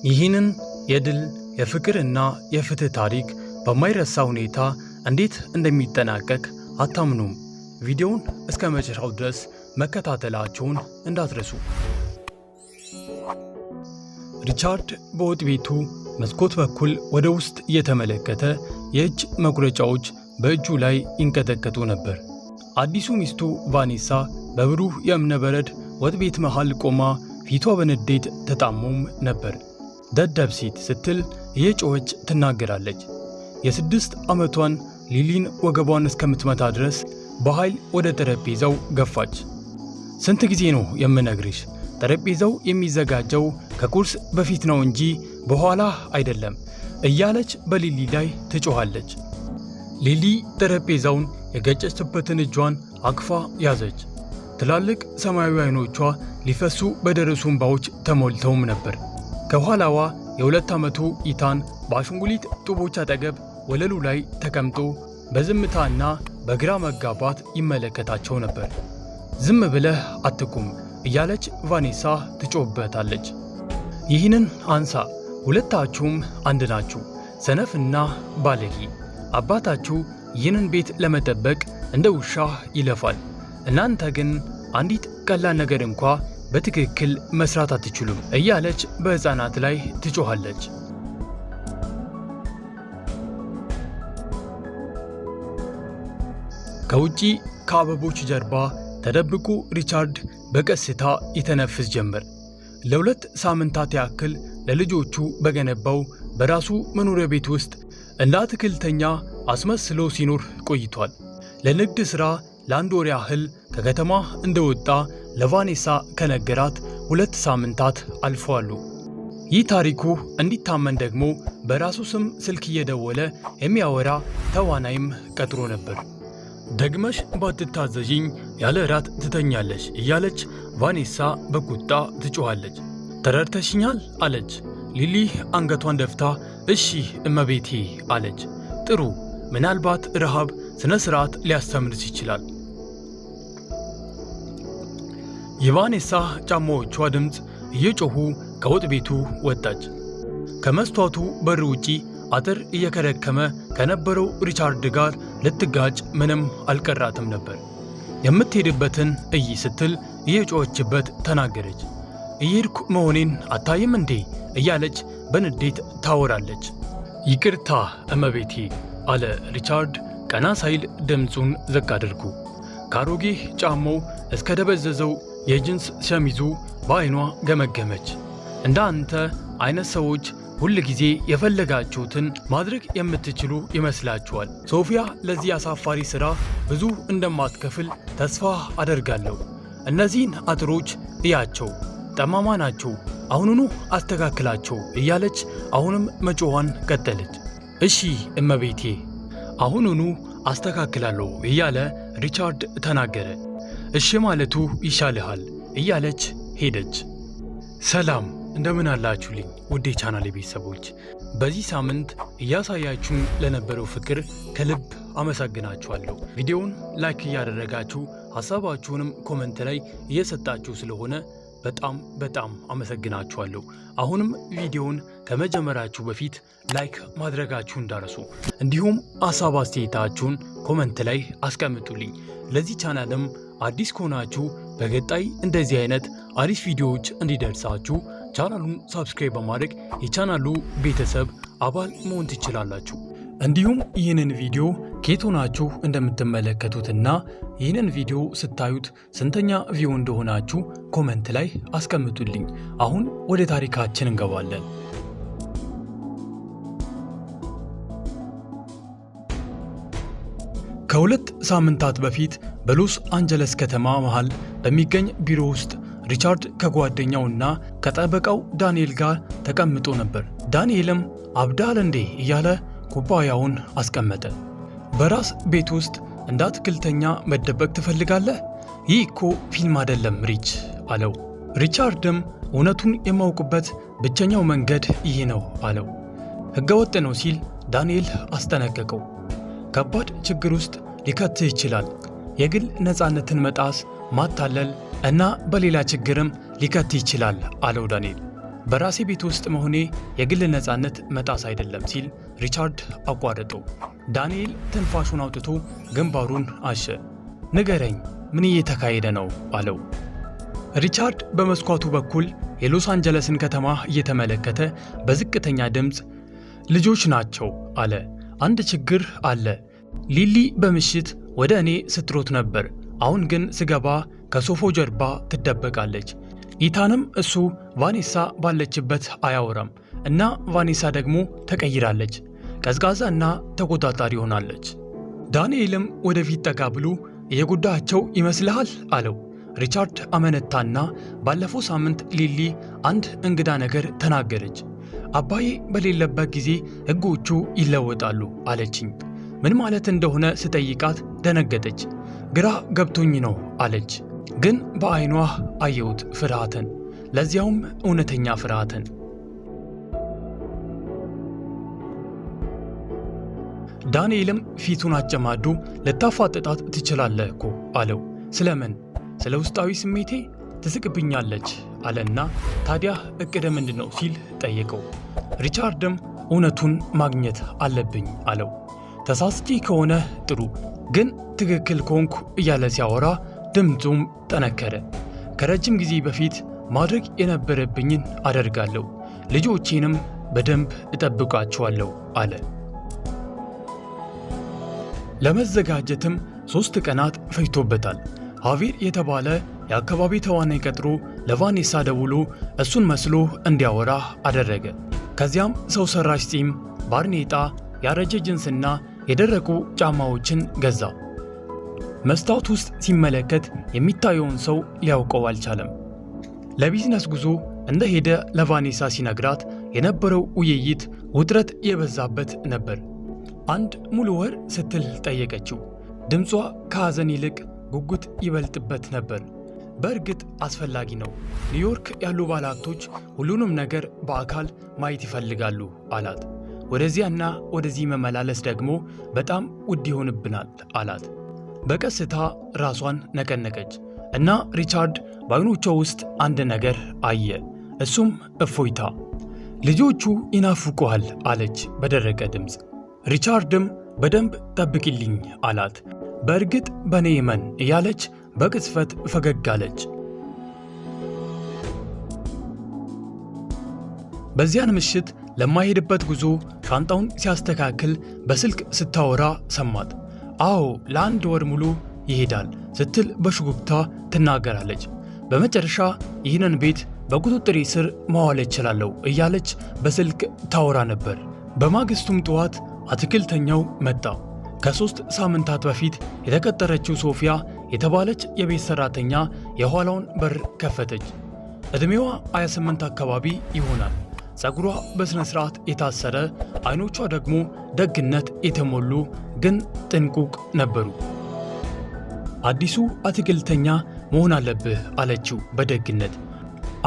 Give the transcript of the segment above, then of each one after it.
ይህንን የድል የፍቅርና የፍትህ ታሪክ በማይረሳ ሁኔታ እንዴት እንደሚጠናቀቅ አታምኑም። ቪዲዮውን እስከ መጨረሻው ድረስ መከታተላችሁን እንዳትረሱ። ሪቻርድ በወጥ ቤቱ መስኮት በኩል ወደ ውስጥ እየተመለከተ የእጅ መቁረጫዎች በእጁ ላይ ይንቀጠቀጡ ነበር። አዲሱ ሚስቱ ቫኔሳ በብሩህ የእብነበረድ ወጥ ቤት መሃል ቆማ ፊቷ በንዴት ተጣሞም ነበር። ደደብ ሴት ስትል እየጮኸች ትናገራለች። የ6 ዓመቷን ሊሊን ወገቧን እስከምትመታ ድረስ በኃይል ወደ ጠረጴዛው ገፋች። ስንት ጊዜ ነው የምነግርሽ? ጠረጴዛው የሚዘጋጀው ከቁርስ በፊት ነው እንጂ በኋላ አይደለም እያለች በሊሊ ላይ ትጮኻለች። ሊሊ ጠረጴዛውን የገጨችበትን እጇን አቅፋ ያዘች። ትላልቅ ሰማያዊ ዓይኖቿ ሊፈሱ በደረሱ እንባዎች ተሞልተውም ነበር። ከኋላዋ የ2 ዓመቱ ኢታን በአሻንጉሊት ጡቦች አጠገብ ወለሉ ላይ ተቀምጦ በዝምታና በግራ መጋባት ይመለከታቸው ነበር። ዝም ብለህ አትቁም እያለች ቫኔሳ ትጮህበታለች። ይህንን አንሳ፣ ሁለታችሁም አንድ ናችሁ፣ ሰነፍና ባለጌ። አባታችሁ ይህንን ቤት ለመጠበቅ እንደ ውሻ ይለፋል። እናንተ ግን አንዲት ቀላል ነገር እንኳ በትክክል መስራት አትችሉም እያለች በሕፃናት ላይ ትጮኻለች። ከውጪ ከአበቦች ጀርባ ተደብቆ ሪቻርድ በቀስታ ይተነፍስ ጀመር። ለ2 ሳምንታት ያክል ለልጆቹ በገነባው በራሱ መኖሪያ ቤት ውስጥ እንደ አትክልተኛ አስመስሎ ሲኖር ቆይቷል። ለንግድ ሥራ ለ1 ወር ያህል ከከተማ እንደወጣ ለቫኔሳ ከነገራት 2 ሳምንታት አልፈዋል። ይህ ታሪኩ እንዲታመን ደግሞ በራሱ ስም ስልክ እየደወለ የሚያወራ ተዋናይም ቀጥሮ ነበር። ደግመሽ ባትታዘዥኝ ያለ እራት ትተኛለሽ እያለች ቫኔሳ በቁጣ ትጮኻለች። ተረድተሽኛል አለች። ሊሊ አንገቷን ደፍታ እሺ እመቤቴ አለች። ጥሩ፣ ምናልባት ረሃብ ስነ ስርዓት ሊያስተምርሽ ይችላል። የቫኔሳ ጫማዎቿ ድምፅ እየጮኹ ከወጥ ቤቱ ወጣች። ከመስታወቱ በር ውጪ አጥር እየከረከመ ከነበረው ሪቻርድ ጋር ልትጋጭ ምንም አልቀራትም ነበር። የምትሄድበትን እይ ስትል እየጮኸችበት ተናገረች። እየሄድኩ መሆኔን አታይም እንዴ እያለች በንዴት ታወራለች። ይቅርታ እመቤቴ አለ ሪቻርድ ቀና ሳይል ድምፁን ዝቅ አድርጎ። ካሮጌ ጫማው እስከ ደበዘዘው የጅንስ ሸሚዙ በዓይኗ ገመገመች። እንደ አንተ አይነት ሰዎች ሁል ጊዜ የፈለጋችሁትን ማድረግ የምትችሉ ይመስላችኋል። ሶፊያ ለዚህ አሳፋሪ ሥራ ብዙ እንደማትከፍል ተስፋ አደርጋለሁ። እነዚህን አጥሮች እያቸው፣ ጠማማ ናቸው፣ አሁኑኑ አስተካክላቸው እያለች አሁንም መጮኋን ቀጠለች። እሺ እመቤቴ፣ አሁኑኑ አስተካክላለሁ እያለ ሪቻርድ ተናገረ። እሺ ማለቱ ይሻልሃል እያለች ሄደች። ሰላም እንደምን አላችሁልኝ ውዴ ቻናሌ ቤተሰቦች፣ በዚህ ሳምንት እያሳያችሁን ለነበረው ፍቅር ከልብ አመሰግናችኋለሁ። ቪዲዮውን ላይክ እያደረጋችሁ ሐሳባችሁንም ኮሜንት ላይ እየሰጣችሁ ስለሆነ በጣም አመሰግናችኋለሁ። አሁንም ቪዲዮውን ከመጀመራችሁ በፊት ላይክ ማድረጋችሁ እንዳረሱ፣ እንዲሁም ሐሳብ አስተያየታችሁን ኮሜንት ላይ አስቀምጡልኝ። ለዚህ ቻናልም አዲስ ከሆናችሁ በቀጣይ እንደዚህ አይነት አሪፍ ቪዲዮዎች እንዲደርሳችሁ ቻናሉን ሰብስክራይብ በማድረግ የቻናሉ ቤተሰብ አባል መሆን ትችላላችሁ። እንዲሁም ይህንን ቪዲዮ ከየት ሆናችሁ እንደምትመለከቱትና ይህንን ቪዲዮ ስታዩት ስንተኛ ቪው እንደሆናችሁ ኮሜንት ላይ አስቀምጡልኝ። አሁን ወደ ታሪካችን እንገባለን። ከ2 ሳምንታት በፊት በሎስ አንጀለስ ከተማ መሃል በሚገኝ ቢሮ ውስጥ ሪቻርድ ከጓደኛውና ከጠበቃው ዳንኤል ጋር ተቀምጦ ነበር። ዳንኤልም አብዳል እንዴ እያለ ኩባያውን አስቀመጠ። በራስ ቤት ውስጥ እንደ አትክልተኛ መደበቅ ትፈልጋለህ? ይህ እኮ ፊልም አይደለም ሪች አለው። ሪቻርድም እውነቱን የማውቅበት ብቸኛው መንገድ ይህ ነው አለው። ሕገወጥ ነው ሲል ዳንኤል አስጠነቀቀው። ከባድ ችግር ውስጥ ሊከትህ ይችላል። የግል ነፃነትን መጣስ፣ ማታለል እና በሌላ ችግርም ሊከትህ ይችላል አለው ዳንኤል። በራሴ ቤት ውስጥ መሆኔ የግል ነፃነት መጣስ አይደለም ሲል ሪቻርድ አቋረጠው። ዳንኤል ትንፋሹን አውጥቶ ግንባሩን አሸ። ንገረኝ፣ ምን እየተካሄደ ነው አለው። ሪቻርድ በመስኮቱ በኩል የሎስ አንጀለስን ከተማ እየተመለከተ በዝቅተኛ ድምፅ ልጆች ናቸው አለ። አንድ ችግር አለ። ሊሊ በምሽት ወደ እኔ ስትሮጥ ነበር። አሁን ግን ስገባ ከሶፋው ጀርባ ትደበቃለች። ኢታንም እሱ ቫኔሳ ባለችበት አያወራም እና ቫኔሳ ደግሞ ተቀይራለች። ቀዝቃዛ እና ተቆጣጣሪ ሆናለች። ዳንኤልም ወደፊት ጠጋ ብሎ የጉዳያቸው ይመስልሃል አለው። ሪቻርድ አመነታና ባለፈው ሳምንት ሊሊ አንድ እንግዳ ነገር ተናገረች። አባዬ በሌለበት ጊዜ ሕጎቹ ይለወጣሉ አለችኝ። ምን ማለት እንደሆነ ስጠይቃት ደነገጠች። ግራ ገብቶኝ ነው አለች። ግን በዓይኗ አየሁት ፍርሃትን፣ ለዚያውም እውነተኛ ፍርሃትን። ዳንኤልም ፊቱን አጨማዶ ልታፋጥጣት ትችላለህ እኮ አለው። ስለምን? ስለ ውስጣዊ ስሜቴ ትስቅብኛለች አለና ታዲያ እቅድ ምንድን ነው ሲል ጠየቀው። ሪቻርድም እውነቱን ማግኘት አለብኝ አለው። ተሳስቼ ከሆነ ጥሩ፣ ግን ትክክል ከሆንኩ እያለ ሲያወራ ድምፁም ጠነከረ። ከረጅም ጊዜ በፊት ማድረግ የነበረብኝን አደርጋለሁ፣ ልጆቼንም በደንብ እጠብቃቸዋለሁ አለ። ለመዘጋጀትም 3 ቀናት ፈጅቶበታል። ሃቪር የተባለ የአካባቢ ተዋናይ ቀጥሮ ለቫኔሳ ደውሎ እሱን መስሎ እንዲያወራ አደረገ። ከዚያም ሰው ሰራሽ ጺም፣ ባርኔጣ፣ ያረጀ ጅንስና የደረቁ ጫማዎችን ገዛ። መስታወት ውስጥ ሲመለከት የሚታየውን ሰው ሊያውቀው አልቻለም። ለቢዝነስ ጉዞ እንደሄደ ለቫኔሳ ሲነግራት የነበረው ውይይት ውጥረት የበዛበት ነበር። አንድ ሙሉ ወር ስትል ጠየቀችው። ድምጿ ከሐዘን ይልቅ ጉጉት ይበልጥበት ነበር። በእርግጥ አስፈላጊ ነው። ኒውዮርክ ያሉ ባለሀብቶች ሁሉንም ነገር በአካል ማየት ይፈልጋሉ አላት። ወደዚያና ወደዚህ መመላለስ ደግሞ በጣም ውድ ይሆንብናል አላት። በቀስታ ራሷን ነቀነቀች እና ሪቻርድ በዓይኖቿ ውስጥ አንድ ነገር አየ። እሱም እፎይታ። ልጆቹ ይናፍቁሃል አለች በደረቀ ድምፅ። ሪቻርድም በደንብ ጠብቂልኝ አላት። በእርግጥ በኔ እመን እያለች በቅጽበት ፈገግ አለች። በዚያን ምሽት ለማይሄድበት ጉዞ ሻንጣውን ሲያስተካክል በስልክ ስታወራ ሰማት። አዎ ለ1 ወር ሙሉ ይሄዳል ስትል በሽጉግታ ትናገራለች። በመጨረሻ ይህንን ቤት በቁጥጥሬ ስር ማዋል እችላለሁ እያለች በስልክ ታወራ ነበር። በማግስቱም ጠዋት አትክልተኛው መጣ። ከ3 ሳምንታት በፊት የተቀጠረችው ሶፊያ የተባለች የቤት ሰራተኛ የኋላውን በር ከፈተች። ዕድሜዋ 28 አካባቢ ይሆናል። ፀጉሯ በሥነ ሥርዓት የታሰረ፣ አይኖቿ ደግሞ ደግነት የተሞሉ ግን ጥንቁቅ ነበሩ። አዲሱ አትክልተኛ መሆን አለብህ አለችው በደግነት።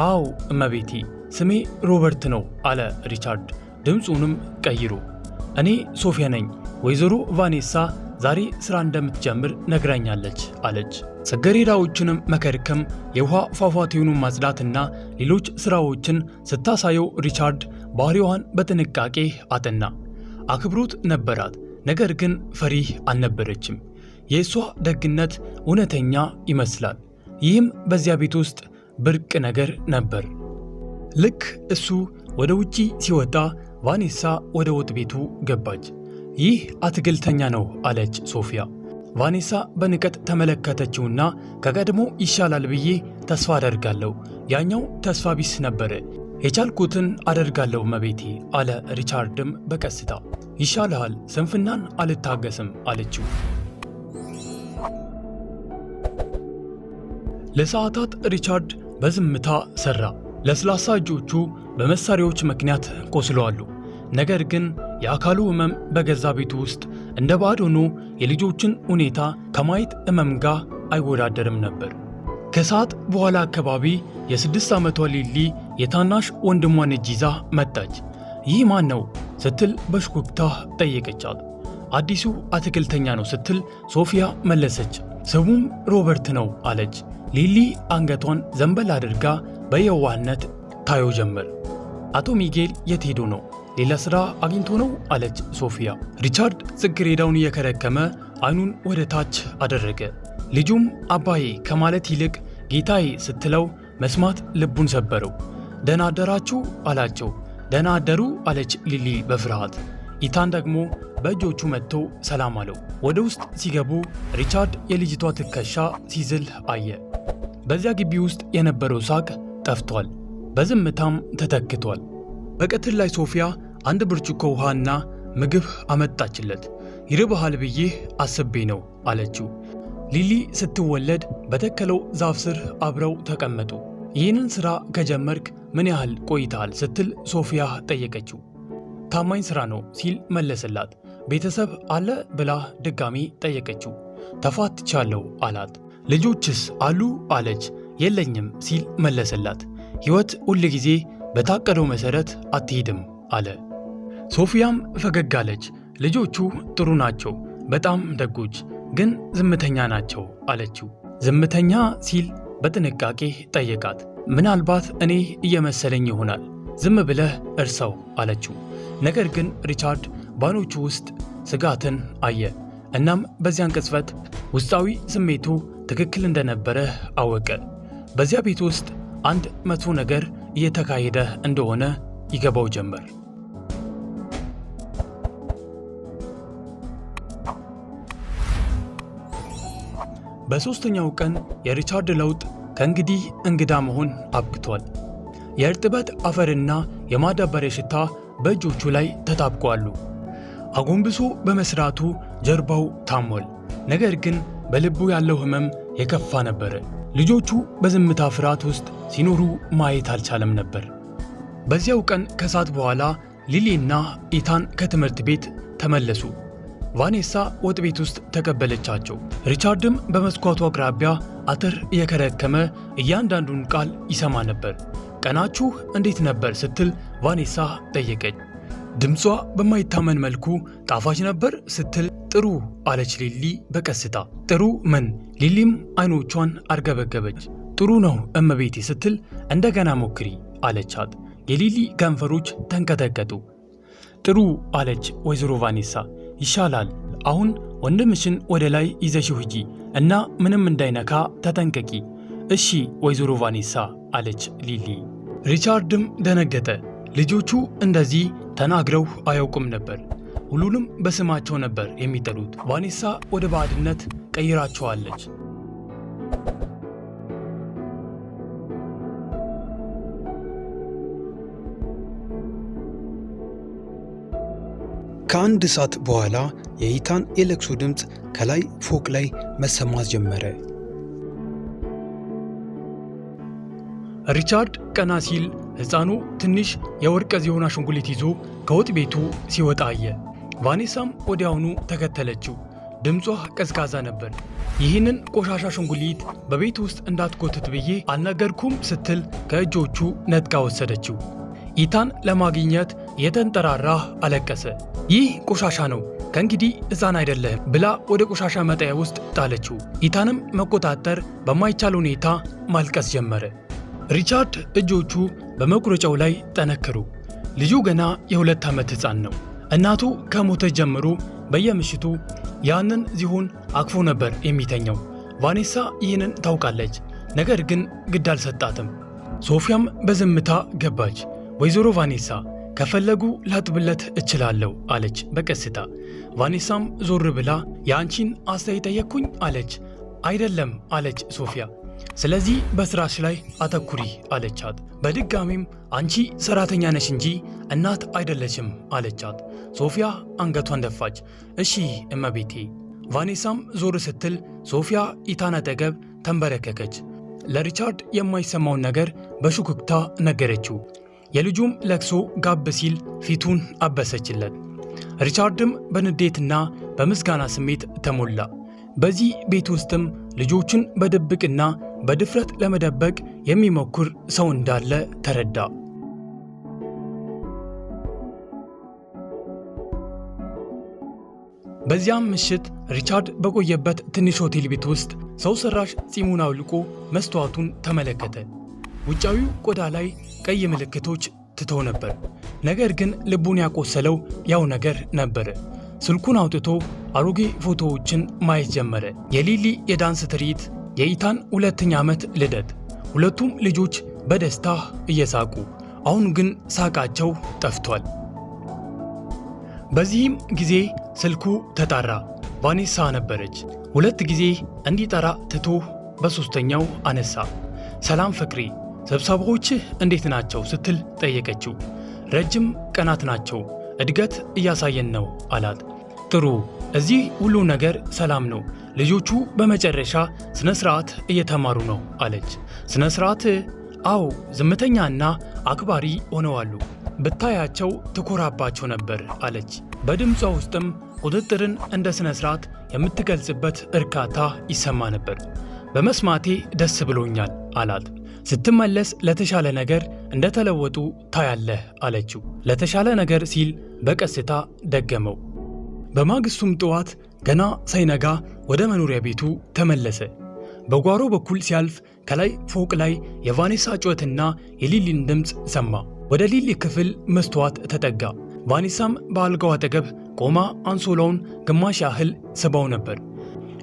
አዎ እመቤቴ፣ ስሜ ሮበርት ነው አለ ሪቻርድ ድምፁንም ቀይሮ። እኔ ሶፊያ ነኝ። ወይዘሮ ቫኔሳ ዛሬ ሥራ እንደምትጀምር ነግራኛለች አለች። ጽጌረዳዎችንም መከርከም፣ የውሃ ፏፏቴውን ማጽዳትና ሌሎች ሥራዎችን ስታሳየው ሪቻርድ ባህሪዋን በጥንቃቄ አጠና። አክብሮት ነበራት፣ ነገር ግን ፈሪ አልነበረችም። የእሷ ደግነት እውነተኛ ይመስላል። ይህም በዚያ ቤት ውስጥ ብርቅ ነገር ነበር። ልክ እሱ ወደ ውጪ ሲወጣ ቫኔሳ ወደ ወጥ ቤቱ ገባች። ይህ አትክልተኛ ነው አለች ሶፊያ። ቫኔሳ በንቀት ተመለከተችውና ከቀድሞ ይሻላል ብዬ ተስፋ አደርጋለሁ። ያኛው ተስፋ ቢስ ነበረ። የቻልኩትን አደርጋለሁ መቤቴ አለ ሪቻርድም በቀስታ። ይሻልሃል፣ ስንፍናን አልታገስም አለችው። ለሰዓታት ሪቻርድ በዝምታ ሰራ። ለስላሳ እጆቹ በመሳሪያዎች ምክንያት ቆስለዋል። ነገር ግን የአካሉ ህመም በገዛ ቤቱ ውስጥ እንደ ባዶ ሆኖ የልጆችን ሁኔታ ከማየት ህመም ጋር አይወዳደርም ነበር። ከሰዓት በኋላ አካባቢ የ6 ዓመቷ ሊሊ የታናሽ ወንድሟን እጅ ይዛ መጣች። ይህ ማን ነው ስትል በሽኩክታ ጠየቀቻት። አዲሱ አትክልተኛ ነው ስትል ሶፊያ መለሰች። ስሙም ሮበርት ነው አለች። ሊሊ አንገቷን ዘንበል አድርጋ በየዋህነት ታየው ጀመር። አቶ ሚጌል የት ሄዶ ነው? ሌላ ስራ አግኝቶ ነው አለች ሶፊያ። ሪቻርድ ጽጌረዳውን እየከረከመ አይኑን ወደ ታች አደረገ። ልጁም አባዬ ከማለት ይልቅ ጌታዬ ስትለው መስማት ልቡን ሰበረው። ደህና አደራችሁ አላቸው። ደህና አደሩ አለች ሊሊ በፍርሃት። ኢታን ደግሞ በእጆቹ መጥቶ ሰላም አለው። ወደ ውስጥ ሲገቡ ሪቻርድ የልጅቷ ትከሻ ሲዝል አየ። በዚያ ግቢ ውስጥ የነበረው ሳቅ ጠፍቷል፣ በዝምታም ተተክቷል። በቀትር ላይ ሶፊያ አንድ ብርጭቆ ውሃና ምግብ አመጣችለት። ይርብሃል ብዬ አስቤ ነው አለችው። ሊሊ ስትወለድ በተከለው ዛፍ ስር አብረው ተቀመጡ። ይህንን ሥራ ከጀመርክ ምን ያህል ቆይተሃል ስትል ሶፊያ ጠየቀችው። ታማኝ ሥራ ነው ሲል መለሰላት። ቤተሰብ አለ ብላ ድጋሚ ጠየቀችው። ተፋትቻለሁ አላት። ልጆችስ አሉ አለች። የለኝም ሲል መለሰላት። ሕይወት ሁል ጊዜ በታቀደው መሠረት አትሄድም አለ። ሶፊያም ፈገግ አለች። ልጆቹ ጥሩ ናቸው፣ በጣም ደጎች፣ ግን ዝምተኛ ናቸው አለችው። ዝምተኛ ሲል በጥንቃቄ ጠየቃት። ምናልባት እኔ እየመሰለኝ ይሆናል፣ ዝም ብለህ እርሳው አለችው። ነገር ግን ሪቻርድ በዓይኖቹ ውስጥ ስጋትን አየ። እናም በዚያን ቅጽበት ውስጣዊ ስሜቱ ትክክል እንደነበረ አወቀ። በዚያ ቤት ውስጥ አንድ መጥፎ ነገር እየተካሄደ እንደሆነ ይገባው ጀመር። በሦስተኛው ቀን የሪቻርድ ለውጥ ከእንግዲህ እንግዳ መሆን አብቅቷል። የእርጥበት አፈርና የማዳበሪያ ሽታ በእጆቹ ላይ ተጣብቀዋል። አጎንብሶ በመስራቱ ጀርባው ታሟል። ነገር ግን በልቡ ያለው ሕመም የከፋ ነበር። ልጆቹ በዝምታ ፍርሃት ውስጥ ሲኖሩ ማየት አልቻለም ነበር። በዚያው ቀን ከሰዓት በኋላ ሊሊና ኢታን ከትምህርት ቤት ተመለሱ። ቫኔሳ ወጥ ቤት ውስጥ ተቀበለቻቸው። ሪቻርድም በመስኮቱ አቅራቢያ አጥር እየከረከመ እያንዳንዱን ቃል ይሰማ ነበር። ቀናችሁ እንዴት ነበር ስትል ቫኔሳ ጠየቀች። ድምጿ በማይታመን መልኩ ጣፋጭ ነበር ስትል ጥሩ አለች ሊሊ በቀስታ። ጥሩ ምን? ሊሊም አይኖቿን አርገበገበች። ጥሩ ነው እመቤቴ ስትል እንደገና ሞክሪ አለቻት። የሊሊ ከንፈሮች ተንቀጠቀጡ። ጥሩ አለች ወይዘሮ ቫኔሳ። ይሻላል። አሁን ወንድምሽን ወደ ላይ ይዘሽው ሂጂ እና ምንም እንዳይነካ ተጠንቀቂ። እሺ ወይዘሮ ቫኔሳ አለች ሊሊ። ሪቻርድም ደነገጠ። ልጆቹ እንደዚህ ተናግረው አያውቁም ነበር። ሁሉንም በስማቸው ነበር የሚጠሩት። ቫኔሳ ወደ ባዕድነት ቀይራቸዋለች። ከአንድ ሰዓት በኋላ የኢታን የለቅሶ ድምፅ ከላይ ፎቅ ላይ መሰማት ጀመረ። ሪቻርድ ቀና ሲል ሕፃኑ ትንሽ የወርቀ ዚሆን አሻንጉሊት ይዞ ከወጥ ቤቱ ሲወጣ አየ። ቫኔሳም ወዲያውኑ ተከተለችው። ድምጿ ቀዝቃዛ ነበር። ይህንን ቆሻሻ አሻንጉሊት በቤት ውስጥ እንዳትጎትት ብዬ አልነገርኩም ስትል ከእጆቹ ነጥቃ ወሰደችው። ኢታን ለማግኘት የተንጠራራ አለቀሰ። ይህ ቆሻሻ ነው፣ ከእንግዲህ ሕፃን አይደለህም ብላ ወደ ቆሻሻ መጣያ ውስጥ ጣለችው። ኢታንም መቆጣጠር በማይቻል ሁኔታ ማልቀስ ጀመረ። ሪቻርድ እጆቹ በመቁረጫው ላይ ጠነከሩ። ልጁ ገና የ2 ዓመት ሕፃን ነው። እናቱ ከሞተች ጀምሮ በየምሽቱ ያንን ዚሆን አቅፎ ነበር የሚተኛው። ቫኔሳ ይህንን ታውቃለች፣ ነገር ግን ግድ አልሰጣትም። ሶፊያም በዝምታ ገባች። ወይዘሮ ቫኔሳ ከፈለጉ ላጥብለት እችላለሁ አለች በቀስታ። ቫኔሳም ዞር ብላ የአንቺን አስተያየት ጠየቅኩኝ አለች። አይደለም አለች ሶፊያ። ስለዚህ በስራሽ ላይ አተኩሪ አለቻት። በድጋሚም አንቺ ሰራተኛ ነሽ እንጂ እናት አይደለችም አለቻት። ሶፊያ አንገቷን ደፋች። እሺ እመቤቴ። ቫኔሳም ዞር ስትል ሶፊያ ኢታን አጠገብ ተንበረከከች። ለሪቻርድ የማይሰማውን ነገር በሹክክታ ነገረችው። የልጁም ለቅሶ ጋብ ሲል ፊቱን አበሰችለት። ሪቻርድም በንዴትና በምስጋና ስሜት ተሞላ። በዚህ ቤት ውስጥም ልጆቹን በድብቅና በድፍረት ለመደበቅ የሚሞክር ሰው እንዳለ ተረዳ። በዚያም ምሽት ሪቻርድ በቆየበት ትንሽ ሆቴል ቤት ውስጥ ሰው ሰራሽ ጺሙን አውልቆ መስተዋቱን ተመለከተ። ውጫዊው ቆዳ ላይ ቀይ ምልክቶች ትቶ ነበር። ነገር ግን ልቡን ያቆሰለው ያው ነገር ነበር። ስልኩን አውጥቶ አሮጌ ፎቶዎችን ማየት ጀመረ። የሊሊ የዳንስ ትርኢት፣ የኢታን 2ኛ ዓመት ልደት። ሁለቱም ልጆች በደስታ እየሳቁ፣ አሁን ግን ሳቃቸው ጠፍቷል። በዚህም ጊዜ ስልኩ ተጣራ። ቫኔሳ ነበረች። 2 ጊዜ እንዲጠራ ትቶ በ3ኛው አነሳ። ሰላም ፍቅሬ፣ ስብሰባዎችህ እንዴት ናቸው ስትል ጠየቀችው። ረጅም ቀናት ናቸው፣ እድገት እያሳየን ነው አላት። ጥሩ፣ እዚህ ሁሉ ነገር ሰላም ነው። ልጆቹ በመጨረሻ ስነ ስርዓት እየተማሩ ነው አለች። ስነ ስርዓት? አዎ፣ ዝምተኛና አክባሪ ሆነዋሉ። ብታያቸው ትኮራባቸው ነበር አለች። በድምጿ ውስጥም ቁጥጥርን እንደ ስነ ስርዓት የምትገልጽበት እርካታ ይሰማ ነበር። በመስማቴ ደስ ብሎኛል አላት። ስትመለስ ለተሻለ ነገር እንደተለወጡ ታያለህ አለችው። ለተሻለ ነገር ሲል በቀስታ ደገመው። በማግስቱም ጠዋት ገና ሳይነጋ ወደ መኖሪያ ቤቱ ተመለሰ። በጓሮ በኩል ሲያልፍ ከላይ ፎቅ ላይ የቫኔሳ ጩኸትና የሊሊን ድምፅ ሰማ። ወደ ሊሊ ክፍል መስተዋት ተጠጋ። ቫኔሳም በአልጋው አጠገብ ቆማ አንሶላውን ግማሽ ያህል ስባው ነበር።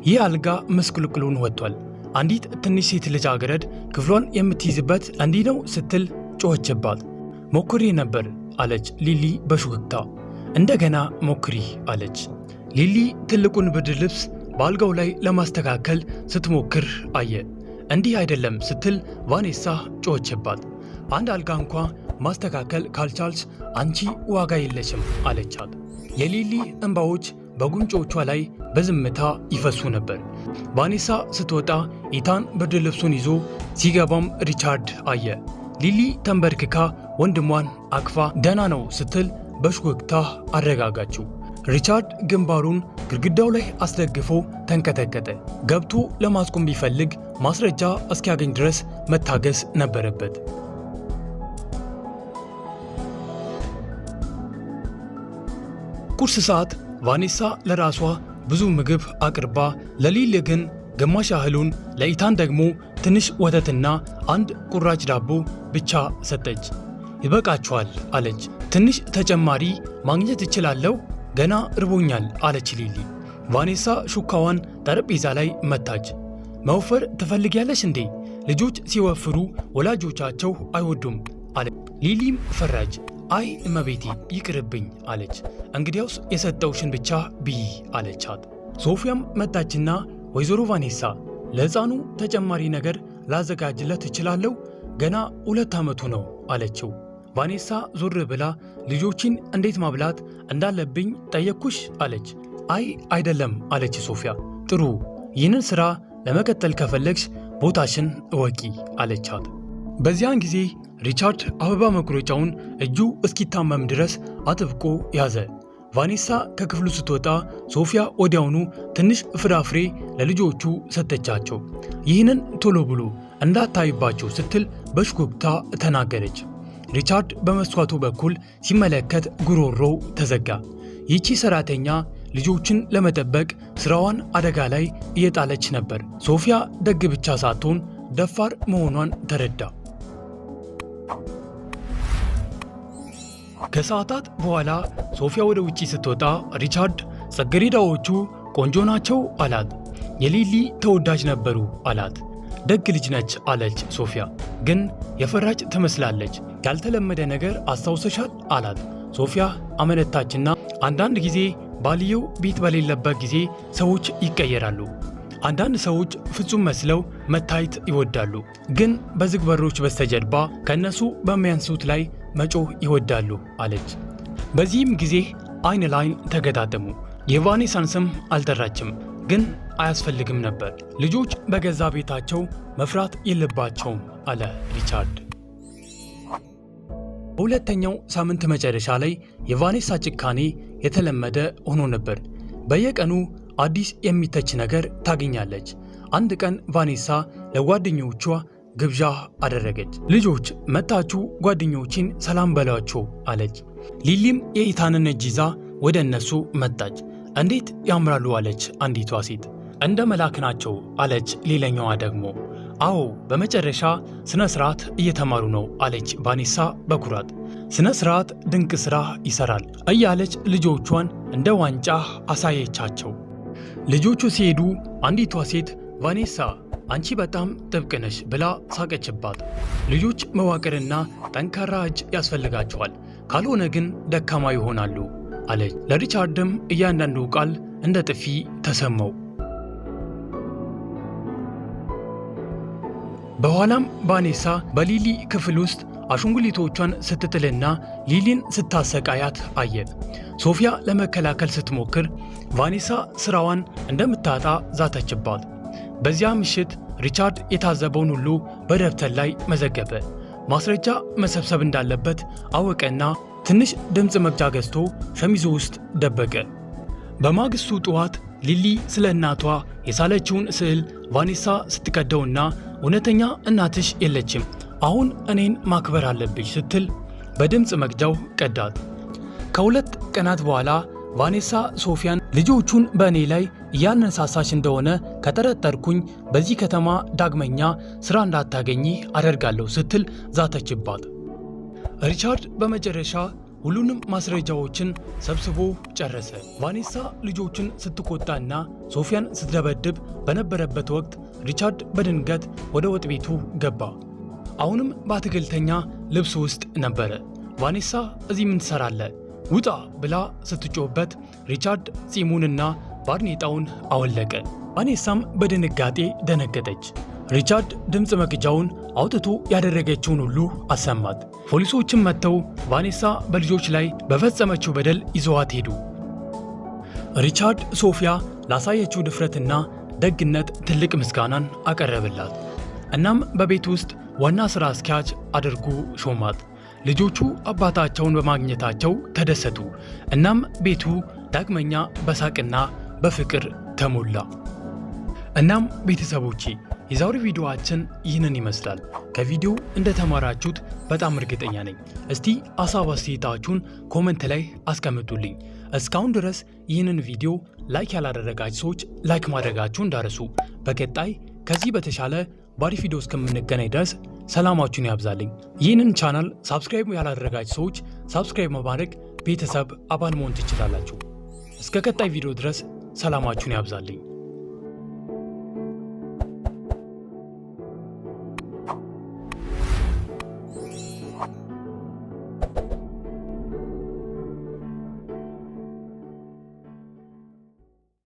ይህ አልጋ ምስቅልቅሉን ወጥቷል። አንዲት ትንሽ ሴት ልጃገረድ ክፍሏን የምትይዝበት እንዲህ ነው ስትል ጮኸችባት። ሞክሪ ነበር አለች ሊሊ በሹክክታ። እንደገና ሞክሪ አለች። ሊሊ ትልቁን ብርድ ልብስ በአልጋው ላይ ለማስተካከል ስትሞክር አየ። እንዲህ አይደለም ስትል ቫኔሳ ጮኸችባት። አንድ አልጋ እንኳ ማስተካከል ካልቻልሽ አንቺ ዋጋ የለሽም አለቻት። የሊሊ እንባዎች በጉንጮቿ ላይ በዝምታ ይፈሱ ነበር። ቫኔሳ ስትወጣ ኢታን ብርድ ልብሱን ይዞ ሲገባም ሪቻርድ አየ። ሊሊ ተንበርክካ ወንድሟን አቅፋ ደህና ነው ስትል በሹክክታ አረጋጋችው። ሪቻርድ ግንባሩን ግድግዳው ላይ አስደግፎ ተንቀጠቀጠ። ገብቶ ለማስቆም ቢፈልግ ማስረጃ እስኪያገኝ ድረስ መታገስ ነበረበት። ቁርስ ሰዓት ቫኔሳ ለራሷ ብዙ ምግብ አቅርባ ለሊሊ ግን ግማሽ ያህሉን፣ ለኢታን ደግሞ ትንሽ ወተትና አንድ ቁራጭ ዳቦ ብቻ ሰጠች። ይበቃችኋል አለች። ትንሽ ተጨማሪ ማግኘት እችላለሁ? ገና እርቦኛል አለች ሊሊ። ቫኔሳ ሹካዋን ጠረጴዛ ላይ መታች። መወፈር ትፈልጊያለሽ እንዴ? ልጆች ሲወፍሩ ወላጆቻቸው አይወዱም አለች። ሊሊም ፈራጅ። አይ እመቤቴ ይቅርብኝ አለች። እንግዲያውስ የሰጠውሽን ብቻ ብይ አለቻት። ሶፊያም መጣችና ወይዘሮ ቫኔሳ ለሕፃኑ ተጨማሪ ነገር ላዘጋጅለት እችላለሁ? ገና 2 ዓመቱ ነው አለችው። ቫኔሳ ዞር ብላ ልጆችን እንዴት ማብላት እንዳለብኝ ጠየቅኩሽ አለች። አይ አይደለም አለች ሶፊያ። ጥሩ፣ ይህንን ሥራ ለመቀጠል ከፈለግሽ ቦታሽን እወቂ አለቻት። በዚያን ጊዜ ሪቻርድ አበባ መቁረጫውን እጁ እስኪታመም ድረስ አጥብቆ ያዘ። ቫኔሳ ከክፍሉ ስትወጣ ሶፊያ ወዲያውኑ ትንሽ ፍራፍሬ ለልጆቹ ሰጠቻቸው። ይህንን ቶሎ ብሎ እንዳታይባቸው ስትል በሽኩክታ ተናገረች። ሪቻርድ በመስኮቱ በኩል ሲመለከት ጉሮሮው ተዘጋ። ይቺ ሰራተኛ ልጆችን ለመጠበቅ ስራዋን አደጋ ላይ እየጣለች ነበር። ሶፊያ ደግ ብቻ ሳትሆን ደፋር መሆኗን ተረዳ። ከሰዓታት በኋላ ሶፊያ ወደ ውጪ ስትወጣ ሪቻርድ ጽጌረዳዎቹ ቆንጆ ናቸው አላት። የሊሊ ተወዳጅ ነበሩ አላት። ደግ ልጅ ነች አለች ሶፊያ። ግን የፈራጭ ትመስላለች። ያልተለመደ ነገር አስታውሰሻል አላት። ሶፊያ አመነታችና አንዳንድ ጊዜ ባልየው ቤት በሌለበት ጊዜ ሰዎች ይቀየራሉ። አንዳንድ ሰዎች ፍጹም መስለው መታየት ይወዳሉ፣ ግን በዝግ በሮች በስተጀርባ ከነሱ በሚያንሱት ላይ መጮህ ይወዳሉ አለች። በዚህም ጊዜ አይን ላይን ተገጣጠሙ። የቫኔሳን ስም አልጠራችም፣ ግን አያስፈልግም ነበር። ልጆች በገዛ ቤታቸው መፍራት የለባቸውም አለ ሪቻርድ። በሁለተኛው ሳምንት መጨረሻ ላይ የቫኔሳ ጭካኔ የተለመደ ሆኖ ነበር። በየቀኑ አዲስ የሚተች ነገር ታገኛለች። አንድ ቀን ቫኔሳ ለጓደኞቿ ግብዣ አደረገች። ልጆች መጣችሁ ጓደኞችን ሰላም በሏቸው አለች። ሊሊም የኢታንን እጅ ይዛ ወደ እነሱ መጣች። እንዴት ያምራሉ አለች አንዲቷ ሴት። እንደ መልአክ ናቸው አለች ሌላኛዋ ደግሞ። አዎ በመጨረሻ ስነ ስርዓት እየተማሩ ነው አለች ቫኔሳ በኩራት። ስነ ስርዓት ድንቅ ስራ ይሰራል እያለች ልጆቿን እንደ ዋንጫ አሳየቻቸው። ልጆቹ ሲሄዱ አንዲቷ ሴት ቫኔሳ አንቺ በጣም ጥብቅ ነሽ ብላ ሳቀችባት። ልጆች መዋቅርና ጠንካራ እጅ ያስፈልጋቸዋል፣ ካልሆነ ግን ደካማ ይሆናሉ አለች። ለሪቻርድም እያንዳንዱ ቃል እንደ ጥፊ ተሰማው። በኋላም ቫኔሳ በሊሊ ክፍል ውስጥ አሻንጉሊቶቿን ስትጥልና ሊሊን ስታሰቃያት አየ። ሶፊያ ለመከላከል ስትሞክር ቫኔሳ ስራዋን እንደምታጣ ዛተችባት። በዚያ ምሽት ሪቻርድ የታዘበውን ሁሉ በደብተር ላይ መዘገበ። ማስረጃ መሰብሰብ እንዳለበት አወቀና ትንሽ ድምፅ መቅጃ ገዝቶ ሸሚዙ ውስጥ ደበቀ። በማግስቱ ጠዋት ሊሊ ስለ እናቷ የሳለችውን ስዕል ቫኔሳ ስትቀደውና እውነተኛ እናትሽ የለችም፣ አሁን እኔን ማክበር አለብሽ ስትል በድምፅ መቅጃው ቀዳት። ከሁለት ቀናት በኋላ ቫኔሳ ሶፊያን ልጆቹን በእኔ ላይ እያነሳሳሽ እንደሆነ ከጠረጠርኩኝ በዚህ ከተማ ዳግመኛ ስራ እንዳታገኚ አደርጋለሁ ስትል ዛተችባት። ሪቻርድ በመጨረሻ ሁሉንም ማስረጃዎችን ሰብስቦ ጨረሰ። ቫኔሳ ልጆቹን ስትቆጣና ሶፊያን ስትደበድብ በነበረበት ወቅት ሪቻርድ በድንገት ወደ ወጥ ቤቱ ገባ። አሁንም በአትክልተኛ ልብስ ውስጥ ነበረ። ቫኔሳ እዚህ ምን ትሰራለህ? ውጣ ብላ ስትጮህበት ሪቻርድ ጺሙንና ባርኔጣውን አወለቀ። ቫኔሳም በድንጋጤ ደነገጠች። ሪቻርድ ድምፅ መቅጃውን አውጥቶ ያደረገችውን ሁሉ አሰማት። ፖሊሶችም መጥተው ቫኔሳ በልጆች ላይ በፈጸመችው በደል ይዘዋት ሄዱ። ሪቻርድ ሶፊያ ላሳየችው ድፍረትና ደግነት ትልቅ ምስጋናን አቀረበላት። እናም በቤት ውስጥ ዋና ሥራ አስኪያጅ አድርጎ ሾማት። ልጆቹ አባታቸውን በማግኘታቸው ተደሰቱ። እናም ቤቱ ዳግመኛ በሳቅና በፍቅር ተሞላ። እናም ቤተሰቦቼ የዛሬው ቪዲዮአችን ይህንን ይመስላል። ከቪዲዮ እንደተማራችሁት በጣም እርግጠኛ ነኝ። እስቲ ሀሳብ አስተያየታችሁን ኮመንት ላይ አስቀምጡልኝ። እስካሁን ድረስ ይህንን ቪዲዮ ላይክ ያላደረጋችሁ ሰዎች ላይክ ማድረጋችሁን እንዳትረሱ። በቀጣይ ከዚህ በተሻለ ባሪፍ ቪዲዮ እስከምንገናኝ ድረስ ሰላማችሁን ያብዛልኝ። ይህንን ቻናል ሳብስክራይብ ያላደረጋችሁ ሰዎች ሳብስክራይብ በማድረግ ቤተሰብ አባል መሆን ትችላላችሁ። እስከ ቀጣይ ቪዲዮ ድረስ ሰላማችሁን ያብዛልኝ።